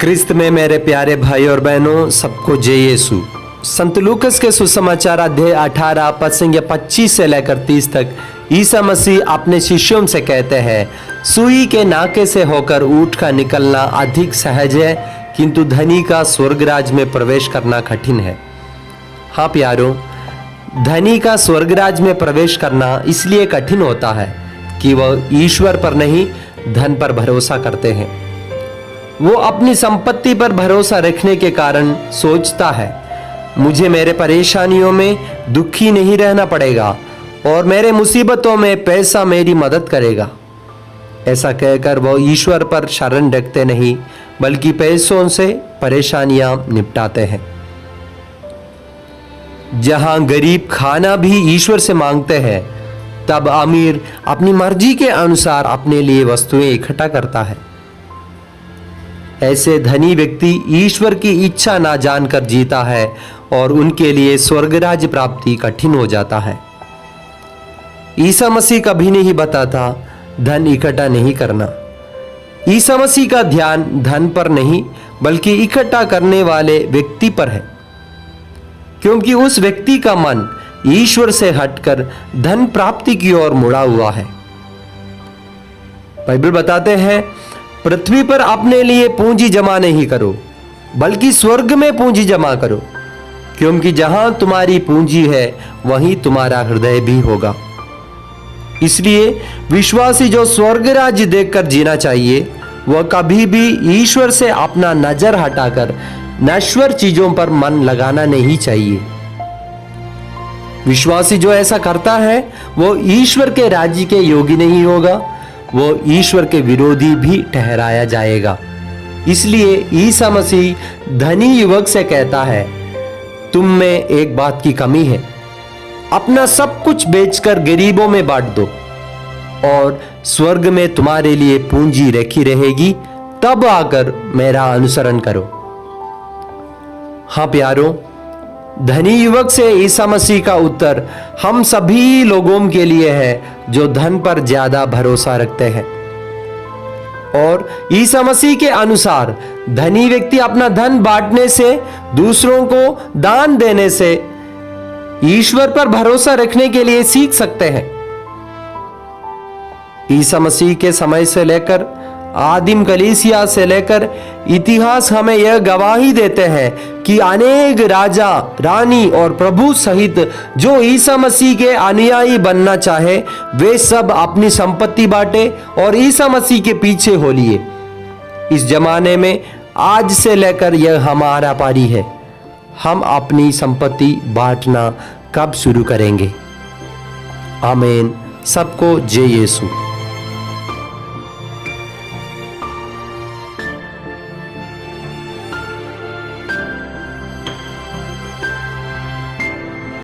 क्रिस्त में मेरे प्यारे भाई और बहनों, सबको जय यीशु। संत लूकस के सुसमाचार अध्याय 18 पद संख्या 25 से लेकर 30 तक ईसा मसीह अपने शिष्यों से कहते हैं, सुई के नाके से होकर ऊँट का निकलना अधिक सहज है, किंतु धनी का स्वर्गराज में प्रवेश करना कठिन है। हाँ प्यारों, धनी का स्वर्गराज में प्रवेश करना इसलिए कठिन होता है कि वह ईश्वर पर नहीं, धन पर भरोसा करते हैं। वो अपनी संपत्ति पर भरोसा रखने के कारण सोचता है, मुझे मेरे परेशानियों में दुखी नहीं रहना पड़ेगा और मेरे मुसीबतों में पैसा मेरी मदद करेगा। ऐसा कहकर वो ईश्वर पर शरण रखते नहीं, बल्कि पैसों से परेशानियां निपटाते हैं। जहां गरीब खाना भी ईश्वर से मांगते हैं, तब अमीर अपनी मर्जी के अनुसार अपने लिए वस्तुएं इकट्ठा करता है। ऐसे धनी व्यक्ति ईश्वर की इच्छा ना जानकर जीता है और उनके लिए स्वर्गराज प्राप्ति कठिन हो जाता है। ईसा मसीह कभी नहीं बताता धन इकट्ठा नहीं करना। ईसा मसीह का ध्यान धन पर नहीं, बल्कि इकट्ठा करने वाले व्यक्ति पर है, क्योंकि उस व्यक्ति का मन ईश्वर से हटकर धन प्राप्ति की ओर मुड़ा हुआ है। बाइबल बताते हैं, पृथ्वी पर अपने लिए पूंजी जमा नहीं करो, बल्कि स्वर्ग में पूंजी जमा करो, क्योंकि जहां तुम्हारी पूंजी है वहीं तुम्हारा हृदय भी होगा। इसलिए विश्वासी जो स्वर्ग राज्य देखकर जीना चाहिए, वह कभी भी ईश्वर से अपना नजर हटाकर नश्वर चीजों पर मन लगाना नहीं चाहिए। विश्वासी जो ऐसा करता है, वो ईश्वर के राज्य के योगी नहीं होगा, वो ईश्वर के विरोधी भी ठहराया जाएगा। इसलिए ईसा मसीह धनी युवक से कहता है, तुम में एक बात की कमी है, अपना सब कुछ बेचकर गरीबों में बांट दो और स्वर्ग में तुम्हारे लिए पूंजी रखी रहेगी, तब आकर मेरा अनुसरण करो। हाँ प्यारों, धनी युवक से ईसा मसीह का उत्तर हम सभी लोगों के लिए है जो धन पर ज्यादा भरोसा रखते हैं। और ईसा मसीह के अनुसार धनी व्यक्ति अपना धन बांटने से, दूसरों को दान देने से ईश्वर पर भरोसा रखने के लिए सीख सकते हैं। ईसा मसीह के समय से लेकर आदिम कलीसिया से लेकर इतिहास हमें यह गवाही देते हैं कि अनेक राजा, रानी और प्रभु सहित जो ईसा मसीह के अनुयायी बनना चाहे, वे सब अपनी संपत्ति बांटे और ईसा मसीह के पीछे हो लिए। इस जमाने में आज से लेकर यह हमारा पारी है। हम अपनी संपत्ति बांटना कब शुरू करेंगे? आमीन। सबको जय यीशु।